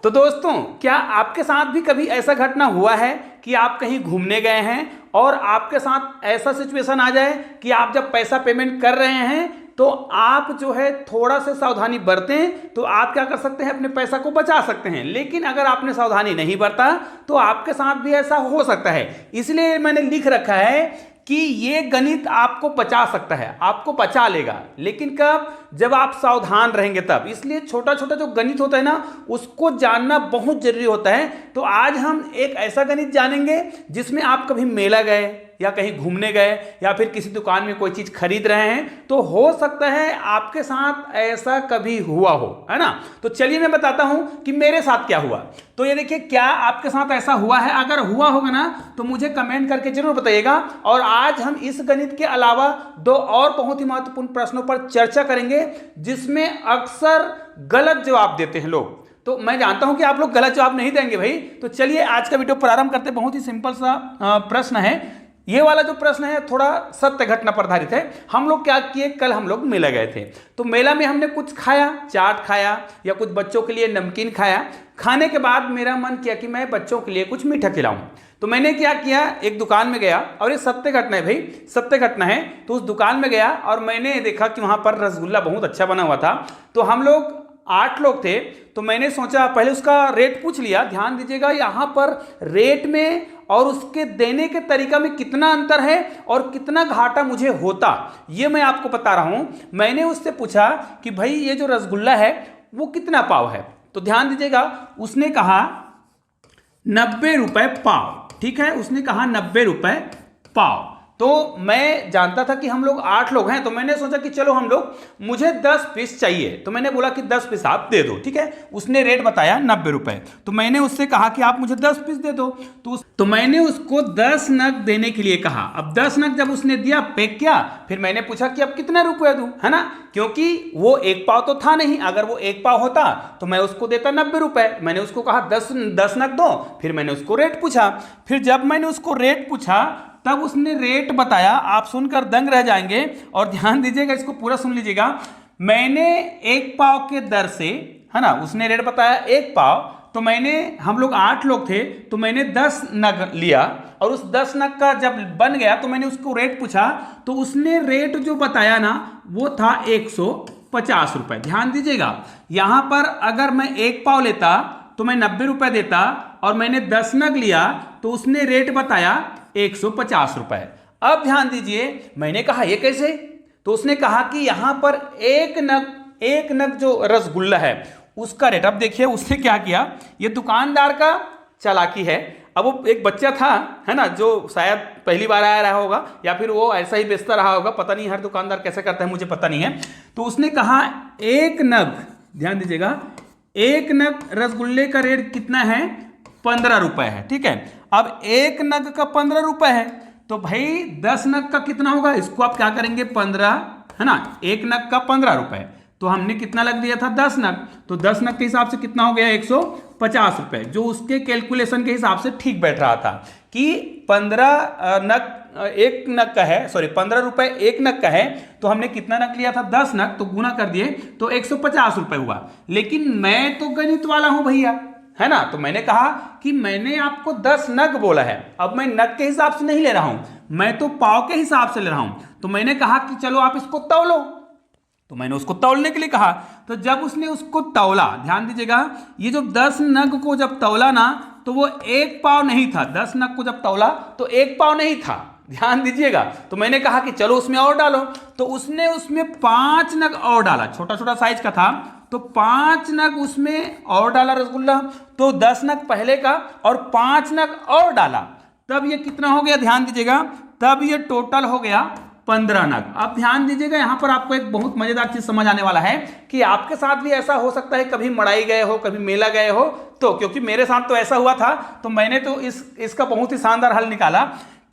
तो दोस्तों, क्या आपके साथ भी कभी ऐसा घटना हुआ है कि आप कहीं घूमने गए हैं और आपके साथ ऐसा सिचुएशन आ जाए कि आप जब पैसा पेमेंट कर रहे हैं तो आप जो है थोड़ा सा सावधानी बरतें तो आप क्या कर सकते हैं, अपने पैसा को बचा सकते हैं। लेकिन अगर आपने सावधानी नहीं बरता तो आपके साथ भी ऐसा हो सकता है। इसलिए मैंने लिख रखा है कि ये गणित आपको बचा सकता है, आपको बचा लेगा। लेकिन कब? जब आप सावधान रहेंगे तब। इसलिए छोटा छोटा जो गणित होता है ना, उसको जानना बहुत जरूरी होता है। तो आज हम एक ऐसा गणित जानेंगे जिसमें आप कभी मेला गए या कहीं घूमने गए या फिर किसी दुकान में कोई चीज खरीद रहे हैं तो हो सकता है आपके साथ ऐसा कभी हुआ हो, है ना। तो चलिए मैं बताता हूं कि मेरे साथ क्या हुआ। तो ये देखिए, क्या आपके साथ ऐसा हुआ है? अगर हुआ होगा ना तो मुझे कमेंट करके जरूर बताइएगा। और आज हम इस गणित के अलावा दो और बहुत ही महत्वपूर्ण प्रश्नों पर चर्चा करेंगे जिसमें अक्सर गलत जवाब देते हैं लोग। तो मैं जानता हूं कि आप लोग गलत जवाब नहीं देंगे भाई। तो चलिए आज का वीडियो प्रारंभ करते हैं। बहुत ही सिंपल सा प्रश्न है। ये वाला जो प्रश्न है थोड़ा सत्य घटना पर आधारित है। हम लोग क्या किए, कल हम लोग मेला गए थे। तो मेला में हमने कुछ खाया, चाट खाया या कुछ बच्चों के लिए नमकीन खाया। खाने के बाद मेरा मन किया कि मैं बच्चों के लिए कुछ मीठा खिलाऊं। तो मैंने क्या किया, एक दुकान में गया, और ये सत्य घटना है भाई, सत्य घटना है। तो उस दुकान में गया और मैंने देखा कि वहां पर रसगुल्ला बहुत अच्छा बना हुआ था। तो हम लोग 8 लोग थे। तो मैंने सोचा पहले उसका रेट पूछ लिया। ध्यान दीजिएगा, यहाँ पर रेट में और उसके देने के तरीका में कितना अंतर है और कितना घाटा मुझे होता, ये मैं आपको बता रहा हूं। मैंने उससे पूछा कि भाई ये जो रसगुल्ला है वो कितना पाव है। तो ध्यान दीजिएगा, उसने कहा 90 रुपए पाव। ठीक है, उसने कहा 90 रुपए पाव। तो मैं जानता था कि हम लोग 8 लोग हैं। तो मैंने सोचा कि चलो हम लोग, मुझे 10 पीस चाहिए। तो मैंने बोला कि 10 पीस आप दे दो। ठीक है, उसने रेट बताया 90 रुपए। तो मैंने उससे कहा कि आप मुझे 10 पीस दे दो। तो मैंने उसको 10 नग देने के लिए कहा। अब 10 नग जब उसने दिया, पैक किया, फिर मैंने पूछा कि अब कितना रुपया दूं, है ना, क्योंकि वो 1 पाव तो था नहीं। अगर वो 1 पाव होता तो मैं उसको देता 90 रुपए। मैंने उसको कहा 10 नग दो। फिर मैंने उसको रेट पूछा। फिर जब मैंने उसको रेट पूछा तब उसने रेट बताया। आप सुनकर दंग रह जाएंगे। और ध्यान दीजिएगा, इसको पूरा सुन लीजिएगा। मैंने 1 पाव के दर से, है ना, उसने रेट बताया 1 पाव। तो हम लोग 8 लोग थे। तो मैंने 10 नग लिया और उस 10 नग का जब बन गया तो मैंने उसको रेट पूछा। तो उसने रेट जो बताया ना वो था 150 रुपए। ध्यान दीजिएगा, यहां पर अगर मैं 1 पाव लेता तो मैं 90 रुपए देता, और मैंने 10 नग लिया तो उसने रेट बताया 150 रुपए। अब ध्यान दीजिए, मैंने कहा ये कैसे? तो उसने कहा कि यहां पर एक नग जो रसगुल्ला है उसका रेट, अब देखिए उसने क्या किया, ये दुकानदार का चालाकी है। अब वो एक बच्चा था, है ना, जो शायद पहली बार आया रहा होगा या फिर वो ऐसा ही बेचता रहा होगा, पता नहीं हर दुकानदार कैसे करता है, मुझे पता नहीं है। तो उसने कहा 1 नग, ध्यान दीजिएगा, 1 नग रसगुल्ले का रेट कितना है, 15 रुपए है। ठीक है, अब 1 नग का 15 रुपए है। तो भाई 10 नग का कितना होगा, इसको आप क्या करेंगे, 15, है ना, 1 नग का 15 रुपए। तो हमने कितना लग दिया था, 10 नग। तो 10 नग के हिसाब से कितना हो गया, 150 रुपए, जो उसके कैलकुलेशन के हिसाब से ठीक बैठ रहा था कि 15 नग 1 नग का है, सॉरी 15 रुपए 1 नग का है। तो हमने कितना नग लिया था, 10 नग, तो गुना कर दिए तो 150 रुपए हुआ। लेकिन मैं तो गणित वाला हूं भैया, है ना। तो मैंने कहा कि मैंने आपको 10 नग बोला है, अब मैं नग के हिसाब से नहीं ले रहा हूं, मैं तो पाव के हिसाब से ले रहा हूं। तो मैंने कहा कि चलो आप इसको तौलो। तो मैंने उसको तौलने के लिए कहा। तो जब उसने उसको तौला, ध्यान दीजिएगा, ये जो 10 नग को जब तौला ना तो वो 1 पाव नहीं था। 10 नग को जब तौला तो 1 पाव नहीं था, ध्यान दीजिएगा। तो मैंने कहा कि चलो उसमें और डालो। तो उसने उसमें 5 नग और डाला, छोटा छोटा साइज का था। तो 5 नग उसमें और डाला रसगुल्ला। तो 10 नग पहले का और 5 नग और डाला, तब ये कितना हो गया, ध्यान दीजिएगा, तब ये टोटल हो गया 15 नग। अब ध्यान दीजिएगा, यहां पर आपको एक बहुत मजेदार चीज समझ आने वाला है कि आपके साथ भी ऐसा हो सकता है, कभी मड़ाई गए हो, कभी मेला गए हो। तो क्योंकि मेरे साथ तो ऐसा हुआ था, तो मैंने तो इसका बहुत ही शानदार हल निकाला।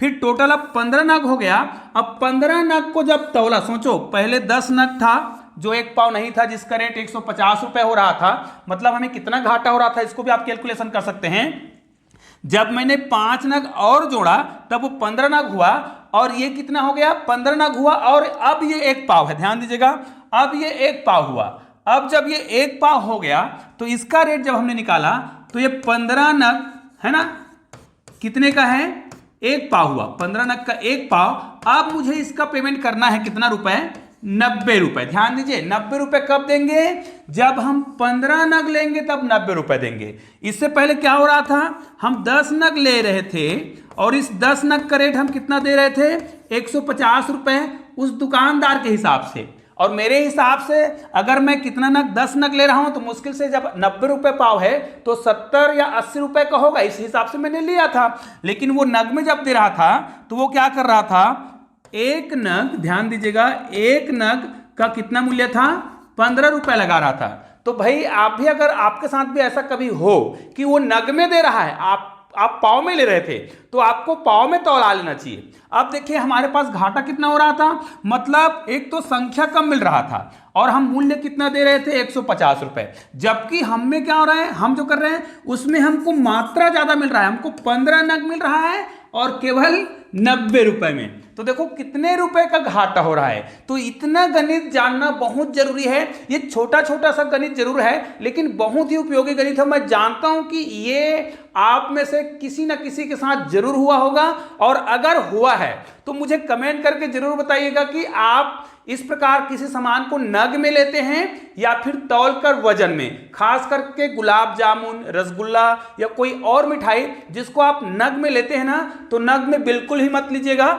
फिर टोटल अब 15 नग हो गया। अब 15 नग को जब तौला, सोचो पहले 10 नग था जो 1 पाव नहीं था, जिसका रेट 150 रुपए हो रहा था, मतलब हमें कितना घाटा हो रहा था, इसको भी आप कैलकुलेशन कर सकते हैं। जब मैंने 5 नग और जोड़ा तब वो 15 नग हुआ, और ये कितना हो गया, 15 नग हुआ, और अब ये 1 पाव है। ध्यान दीजिएगा, अब ये 1 पाव हुआ। अब जब ये 1 पाव हो गया तो इसका रेट जब हमने निकाला तो ये 15 नग है ना, कितने का है, 1 पाव हुआ, 15 नग का 1 पाव। अब मुझे इसका पेमेंट करना है कितना रुपए, 90 रुपए। ध्यान दीजिए 90 रुपए कब देंगे, जब हम 15 नग लेंगे तब 90 रुपए देंगे। इससे पहले क्या हो रहा था, हम 10 नग ले रहे थे और इस 10 नग का रेट हम कितना दे रहे थे, 150 रुपए उस दुकानदार के हिसाब से। और मेरे हिसाब से अगर मैं कितना नग, 10 नग ले रहा हूं तो मुश्किल से जब 90 रुपए पाव है तो 70 या 80 रुपए का होगा, इस हिसाब से मैंने लिया था। लेकिन वो नग में जब दे रहा था तो वो क्या कर रहा था, 1 नग, ध्यान दीजिएगा 1 नग का कितना मूल्य था, 15 रुपए लगा रहा था। तो भाई आप भी, अगर आपके साथ भी ऐसा कभी हो कि वो नग में दे रहा है, आप पाव में ले रहे थे, तो आपको पाव में तौला लेना चाहिए। अब देखिए हमारे पास घाटा कितना हो रहा था, मतलब एक तो संख्या कम मिल रहा था और हम मूल्य कितना दे रहे थे, 150 रुपए। जबकि हम में क्या हो रहा है, हम जो कर रहे हैं उसमें हमको मात्रा ज्यादा मिल रहा है, हमको 15 नग मिल रहा है और केवल 90 रुपए में। तो देखो कितने रुपए का घाटा हो रहा है। तो इतना गणित जानना बहुत जरूरी है। ये छोटा छोटा सा गणित जरूर है लेकिन बहुत ही उपयोगी गणित है। मैं जानता हूं कि ये आप में से किसी ना किसी के साथ जरूर हुआ होगा, और अगर हुआ है तो मुझे कमेंट करके जरूर बताइएगा कि आप इस प्रकार किसी सामान को नग में लेते हैं या फिर तौल कर वजन में। खास करके गुलाब जामुन, रसगुल्ला या कोई और मिठाई जिसको आप नग में लेते हैं ना, तो नग में बिल्कुल ही मत लीजिएगा,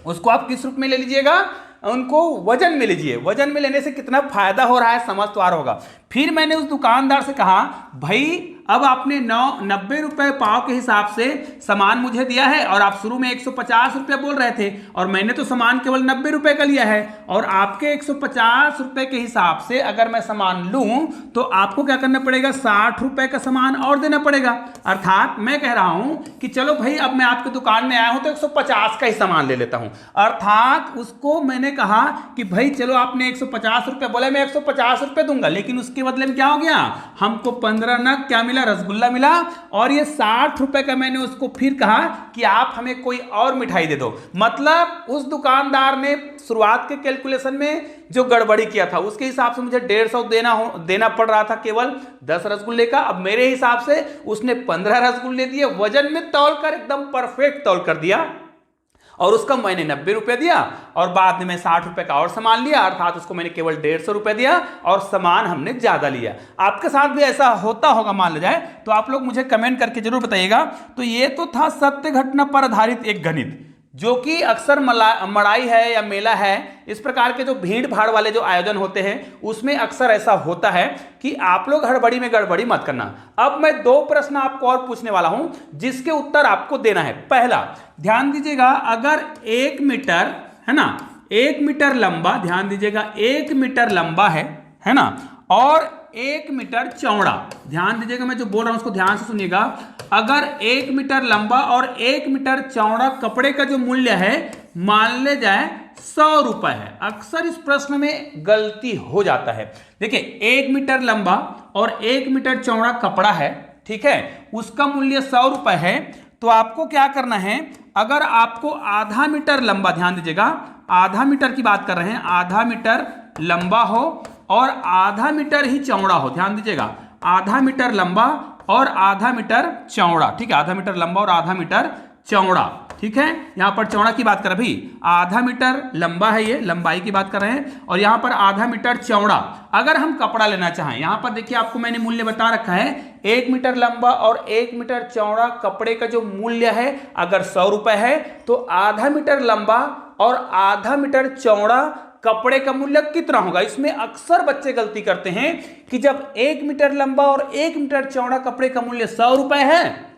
उसको आप किस रूप में ले लीजिएगा, उनको वजन में लीजिए। वजन में लेने से कितना फायदा हो रहा है समझ तो आ रहा होगा। फिर मैंने उस दुकानदार से कहा, भाई अब आपने 90 रुपए पाव के हिसाब से सामान मुझे दिया है और आप शुरू में 150 रुपए बोल रहे थे और मैंने तो सामान केवल 90 रुपए का लिया है, और आपके 150 रुपए के हिसाब से अगर मैं सामान लूं तो आपको क्या करना पड़ेगा, 60 रुपए का सामान और देना पड़ेगा। अर्थात मैं कह रहा हूं कि चलो भाई अब मैं आपकी दुकान में आया हूं तो 150 का ही सामान ले लेता हूं। अर्थात उसको मैंने कहा कि भाई चलो आपने 150 रुपए बोले, मैं 150 रुपए दूंगा, लेकिन उसके बदले में क्या हो गया, हमको 15 नग क्या मिला, रसगुल्ला मिला, और ये 60 रुपए का मैंने उसको फिर कहा कि आप हमें कोई और मिठाई दे दो। मतलब उस दुकानदार ने शुरुआत के कैलकुलेशन में जो गड़बड़ी किया था उसके हिसाब से मुझे 150 देना पड़ रहा था केवल 10 रसगुल्ले का। अब मेरे हिसाब से उसने 15 रसगुल्ले दिए, वजन में तौल कर एकदम परफेक्ट तौल कर दिया, और उसका मैंने 90 रुपए दिया और बाद में मैं 60 रुपए का और सामान लिया। अर्थात उसको मैंने केवल 150 रुपए दिया और सामान हमने ज्यादा लिया। आपके साथ भी ऐसा होता होगा मान लिया जाए, तो आप लोग मुझे कमेंट करके जरूर बताइएगा। तो ये तो था सत्य घटना पर आधारित एक गणित, जो कि अक्सर मड़ाई है या मेला है, इस प्रकार के जो भीड़ भाड़ वाले जो आयोजन होते हैं उसमें अक्सर ऐसा होता है कि आप लोग हड़बड़ी में गड़बड़ी मत करना। अब मैं 2 प्रश्न आपको और पूछने वाला हूं जिसके उत्तर आपको देना है। पहला, ध्यान दीजिएगा, अगर 1 मीटर है ना, 1 मीटर लंबा, ध्यान दीजिएगा 1 मीटर लंबा है ना, और 1 मीटर चौड़ा, ध्यान दीजिएगा मैं जो बोल रहा हूं उसको ध्यान से सुनिएगा। अगर 1 मीटर लंबा और 1 मीटर चौड़ा कपड़े का जो मूल्य है मान ले जाए 100 रुपए है। अक्सर इस प्रश्न में गलती हो जाता है। देखिए 1 मीटर लंबा और 1 मीटर चौड़ा कपड़ा है, ठीक है, उसका मूल्य 100 रुपए है। तो आपको क्या करना है, अगर आपको आधा मीटर लंबा, ध्यान दीजिएगा आधा मीटर की बात कर रहे हैं, आधा मीटर लंबा हो और आधा मीटर ही चौड़ा हो, ध्यान दीजिएगा आधा मीटर लंबा और आधा मीटर चौड़ा, ठीक है, आधा मीटर लंबा और आधा मीटर चौड़ा, ठीक है। यहां पर चौड़ा की बात कर रहे हैं, आधा मीटर लंबा है, ये लंबाई की बात कर रहे हैं, और यहां पर आधा मीटर चौड़ा। अगर हम कपड़ा लेना चाहें, यहां पर देखिए आपको मैंने मूल्य बता रखा है, 1 मीटर लंबा और 1 मीटर चौड़ा कपड़े का जो मूल्य है अगर 100 रुपए है, तो आधा मीटर लंबा और आधा मीटर चौड़ा कपड़े का मूल्य कितना होगा। इसमें अक्सर बच्चे गलती करते हैं कि जब 1 मीटर लंबा और 1 मीटर चौड़ा कपड़े का मूल्य 100 रुपए है,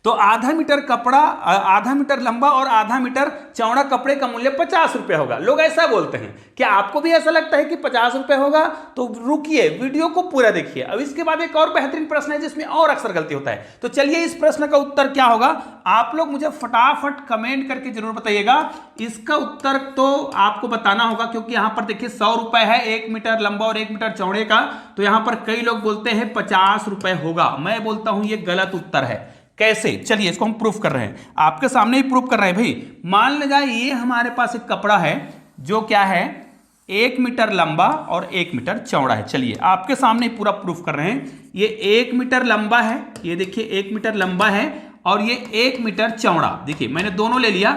तो आधा मीटर कपड़ा, आधा मीटर लंबा और आधा मीटर चौड़ा कपड़े का मूल्य 50 रुपए होगा। लोग ऐसा बोलते हैं। क्या आपको भी ऐसा लगता है कि 50 रुपए होगा? तो रुकिए, वीडियो को पूरा देखिए। अब इसके बाद एक और बेहतरीन प्रश्न है जिसमें और अक्सर गलती होता है। तो चलिए इस प्रश्न का उत्तर क्या होगा, आप लोग मुझे फटाफट कमेंट करके जरूर बताइएगा। इसका उत्तर तो आपको बताना होगा, क्योंकि यहां पर देखिए 100 रुपए है 1 मीटर लंबा और 1 मीटर चौड़े का, तो यहां पर कई लोग बोलते हैं 50 रुपए होगा। मैं बोलता हूं ये गलत उत्तर है। कैसे? चलिए इसको हम प्रूफ कर रहे हैं, आपके सामने ही प्रूफ कर रहे हैं भाई। मान ले जाए ये हमारे पास एक कपड़ा है जो क्या है 1 मीटर लंबा और 1 मीटर चौड़ा है। चलिए आपके सामने पूरा प्रूफ कर रहे हैं। ये 1 मीटर लंबा है, ये देखिए 1 मीटर लंबा है और ये 1 मीटर चौड़ा। देखिए मैंने दोनों ले लिया,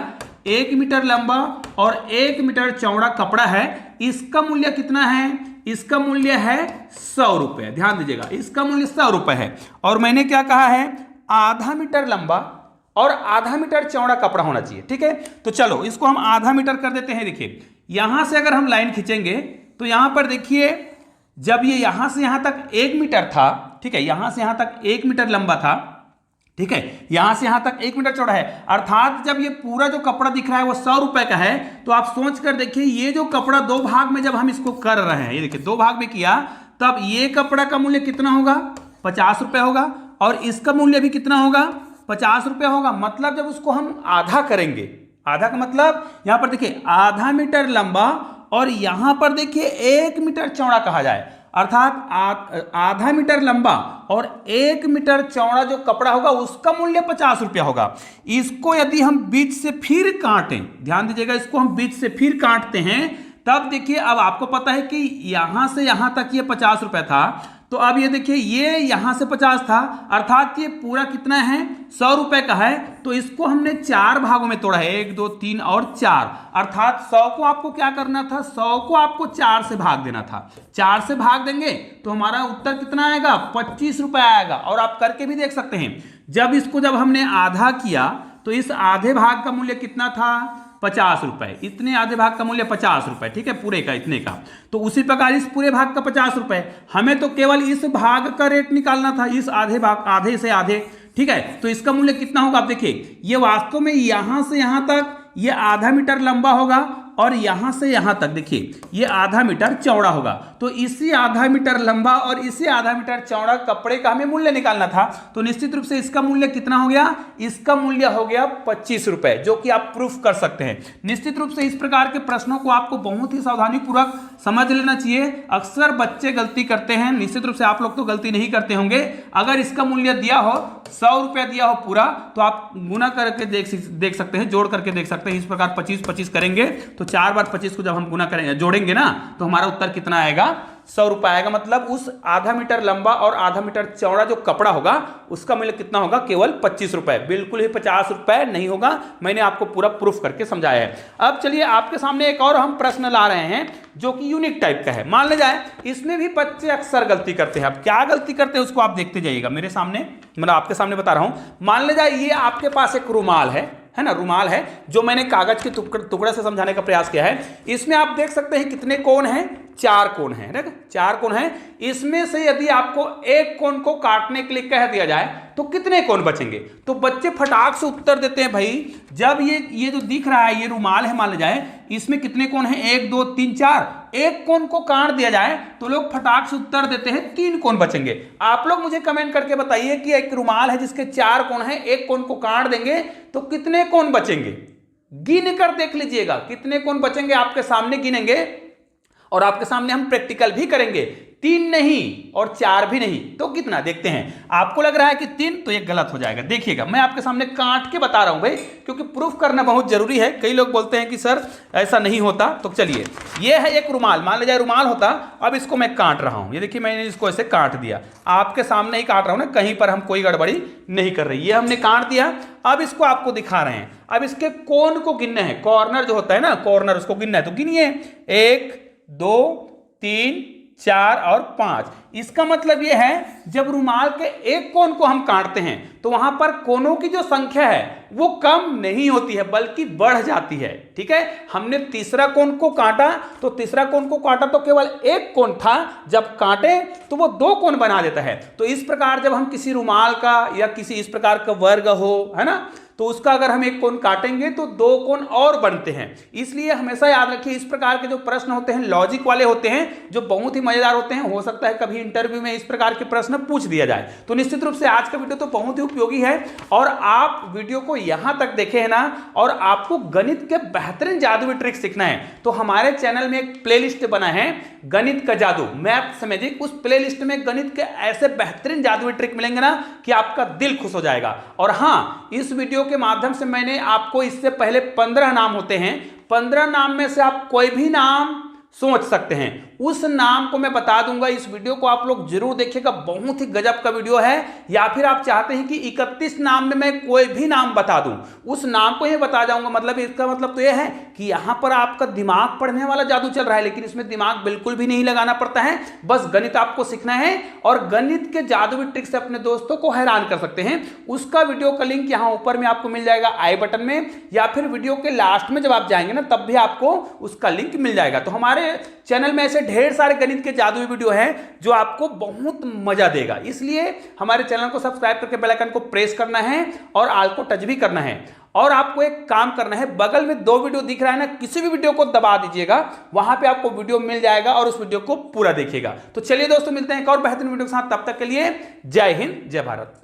1 मीटर लंबा और 1 मीटर चौड़ा कपड़ा है। इसका मूल्य कितना है? इसका मूल्य है 100 रुपये। ध्यान दीजिएगा, इसका मूल्य 100 रुपये है। और मैंने क्या कहा है? आधा मीटर लंबा और आधा मीटर चौड़ा कपड़ा होना चाहिए। ठीक है, तो चलो इसको हम आधा मीटर कर देते हैं। देखिए यहां से अगर हम लाइन खींचेंगे तो यहां पर देखिए, जब ये यहां से यहां तक 1 मीटर था, ठीक है, यहां से यहां तक 1 मीटर लंबा था, ठीक है, यहां से यहां तक 1 मीटर चौड़ा है, अर्थात जब ये पूरा जो कपड़ा दिख रहा है वो 100 रुपए का है। तो आप सोच कर देखिए, ये जो कपड़ा दो भाग में जब हम इसको कर रहे हैं, ये देखिए दो भाग में किया, तब ये कपड़ा का मूल्य कितना होगा? 50 रुपए होगा और इसका मूल्य भी कितना होगा? 50 रुपए होगा। मतलब जब उसको हम आधा करेंगे, आधा का मतलब यहां पर देखिए आधा मीटर लंबा और यहां पर देखिए 1 मीटर चौड़ा कहा जाए, अर्थात आधा मीटर लंबा और 1 मीटर चौड़ा जो कपड़ा होगा उसका मूल्य 50 रुपया होगा। इसको यदि हम बीच से फिर काटें, ध्यान दीजिएगा, इसको हम बीच से फिर काटते हैं, तब देखिए अब आपको पता है कि यहां से यहां तक ये 50 रुपया था, तो अब ये देखिए ये यहां से 50 था, अर्थात ये पूरा कितना है? 100 रुपए का है। तो इसको हमने 4 भागों में तोड़ा है, 1 2 3 और 4, अर्थात 100 को आपको क्या करना था? 100 को आपको 4 से भाग देना था। 4 से भाग देंगे तो हमारा उत्तर कितना आएगा? 25 रुपए आएगा। और आप करके भी देख सकते हैं, जब हमने आधा किया तो इस आधे भाग का मूल्य कितना था? 50 रुपए। इतने आधे भाग का मूल्य 50 रुपए, ठीक है, पूरे का इतने का। तो उसी प्रकार इस पूरे भाग का 50 रुपए, हमें तो केवल इस भाग का रेट निकालना था, इस आधे भाग, आधे से आधे, ठीक है। तो इसका मूल्य कितना होगा? आप देखिए, ये वास्तव में यहां से यहां तक ये आधा मीटर लंबा होगा और यहां से यहां तक देखिए ये आधा मीटर चौड़ा होगा। तो इसी आधा मीटर लंबा और इसी आधा मीटर चौड़ा कपड़े का हमें मूल्य निकालना था। तो निश्चित रूप से इसका मूल्य कितना हो गया? इसका मूल्य हो गया 25 रुपए, जो कि आप प्रूफ कर सकते हैं। निश्चित रूप से इस प्रकार के प्रश्नों को आपको बहुत ही सावधानी पूर्वक समझ लेना चाहिए। अक्सर बच्चे गलती करते हैं, निश्चित रूप से आप लोग तो गलती नहीं करते होंगे। अगर इसका मूल्य दिया हो 100 रुपया दिया हो पूरा, तो आप गुना करके देख सकते हैं, जोड़ करके देख सकते हैं। इस प्रकार 25-25 करेंगे तो 4 बार 25 को जब हम गुना करेंगे, जोड़ेंगे ना, तो हमारा उत्तर कितना आएगा? 100 रुपए आएगा। मतलब उस आधा मीटर लंबा और आधा मीटर चौड़ा जो कपड़ा होगा उसका मूल्य कितना होगा? केवल 25 रुपए, बिल्कुल ही 50 रुपए नहीं होगा। मैंने आपको पूरा प्रूफ करके समझाया है। अब चलिए आपके सामने एक और हम प्रश्न ला रहे हैं जो कि यूनिक टाइप का है। मान ले जाए इसमें भी बच्चे अक्सर गलती करते हैं। अब क्या गलती करते हैं उसको आप देखते जाइएगा मेरे सामने, मतलब आपके सामने बता रहा हूं। मान ले जाए ये आपके पास एक रुमाल है ना, रुमाल है, जो मैंने कागज के टुकड़े से समझाने का प्रयास किया है। इसमें आप देख सकते हैं कितने कोण हैं? 4 कोण हैं, ना, 4 कोण हैं। इसमें से यदि आपको एक कोण को काटने के लिए कह दिया जाए तो कितने कोण बचेंगे? तो बच्चे फटाक से उत्तर देते हैं, भाई जब ये जो दिख रहा है ये रुमाल है, मान ले जाए इसमें कितने कोण हैं? 1 2 3 4, एक कोण को काट दिया जाए तो लोग फटाक से उत्तर देते हैं 3 कोण बचेंगे। आप लोग मुझे कमेंट करके बताइए कि एक रुमाल है जिसके 4 कोण हैं, एक कोण को काट देंगे तो कितने कोण बचेंगे? गिन कर देख लीजिएगा कितने कोण बचेंगे, आपके सामने गिनेंगे और आपके सामने हम प्रैक्टिकल भी करेंगे। 3 नहीं और 4 भी नहीं, तो कितना देखते हैं। आपको लग रहा है कि 3, तो ये गलत हो जाएगा। देखिएगा मैं आपके सामने काट के बता रहा हूं भाई, क्योंकि प्रूफ करना बहुत जरूरी है। कई लोग बोलते हैं कि सर ऐसा नहीं होता। तो चलिए, ये है एक रुमाल, मान लीजिए रुमाल होता। अब इसको मैं काट रहा हूं, ये देखिए मैंने इसको ऐसे काट दिया, आपके सामने ही काट रहा हूं ना, कहीं पर हम कोई गड़बड़ी नहीं कर रही। ये हमने काट दिया, अब इसको आपको दिखा रहे हैं। अब इसके कोण को गिनना है, कॉर्नर जो होता है ना, कॉर्नर उसको गिनना है। तो गिनिए, 1 2 3 4 और 5। इसका मतलब यह है जब रुमाल के एक कोण को हम काटते हैं तो वहां पर कोनों की जो संख्या है वो कम नहीं होती है बल्कि बढ़ जाती है। ठीक है, हमने तीसरा कोण को काटा तो तो केवल एक कोण था, जब काटे तो वो 2 कोण बना देता है। तो इस प्रकार जब हम किसी रुमाल का या किसी इस प्रकार का वर्ग हो, है ना, तो उसका अगर हम एक कोण काटेंगे तो 2 कोण और बनते हैं। इसलिए हमेशा याद रखिए, इस प्रकार के जो प्रश्न होते हैं लॉजिक वाले होते हैं, जो बहुत ही मजेदार होते हैं। हो सकता है कभी इंटरव्यू में इस प्रकार के प्रश्न पूछ दिया जाए। तो निश्चित रूप से आज का वीडियो तो बहुत ही उपयोगी है और आप वीडियो को यहां तक देखे हैं ना, और आपको गणित के बेहतरीन जादुई ट्रिक सीखना है तो हमारे चैनल में एक प्लेलिस्ट बना है, गणित का जादू, मैथ्स मैजिक। उस प्लेलिस्ट में गणित के ऐसे बेहतरीन जादुई ट्रिक मिलेंगे ना कि आपका दिल खुश हो जाएगा। और हां, इस वीडियो के माध्यम से मैंने आपको इससे पहले 15 नाम होते हैं, 15 नाम में से आप कोई भी नाम सोच सकते हैं। उस नाम को मैं बता दूंगा, इस वीडियो को आप लोग जरूर देखिएगा, बहुत ही गजब का वीडियो है। या फिर आप चाहते हैं कि 31 नाम में मैं कोई भी नाम बता दूं, उस नाम को ही बता जाऊंगा, मतलब इसका मतलब तो यह है कि यहां पर आपका दिमाग पढ़ने वाला जादू चल रहा है, लेकिन इसमें दिमाग बिल्कुल भी नहीं लगाना पड़ता है, बस गणित आपको सीखना है और गणित के जादुई ट्रिक से अपने दोस्तों को हैरान कर सकते हैं। उसका वीडियो का लिंक यहां ऊपर में आपको मिल जाएगा आई बटन में, या फिर वीडियो के लास्ट में जब आप जाएंगे ना तब भी आपको उसका लिंक मिल जाएगा। तो हमारे चैनल में ऐसे ढेर सारे गणित के जादुई वीडियो हैं जो आपको बहुत मजा देगा, इसलिए हमारे चैनल को सब्सक्राइब करके बेल आइकन को प्रेस करना है और ऑल को टच भी करना है। और आपको एक काम करना है, बगल में 2 वीडियो दिख रहा है ना, किसी भी वीडियो को दबा दीजिएगा, वहां पे आपको वीडियो मिल जाएगा और उस वीडियो को पूरा देखिएगा। तो चलिए दोस्तों, मिलते हैं एक और बेहतरीन वीडियो के साथ, तब तक के लिए जय हिंद जय भारत।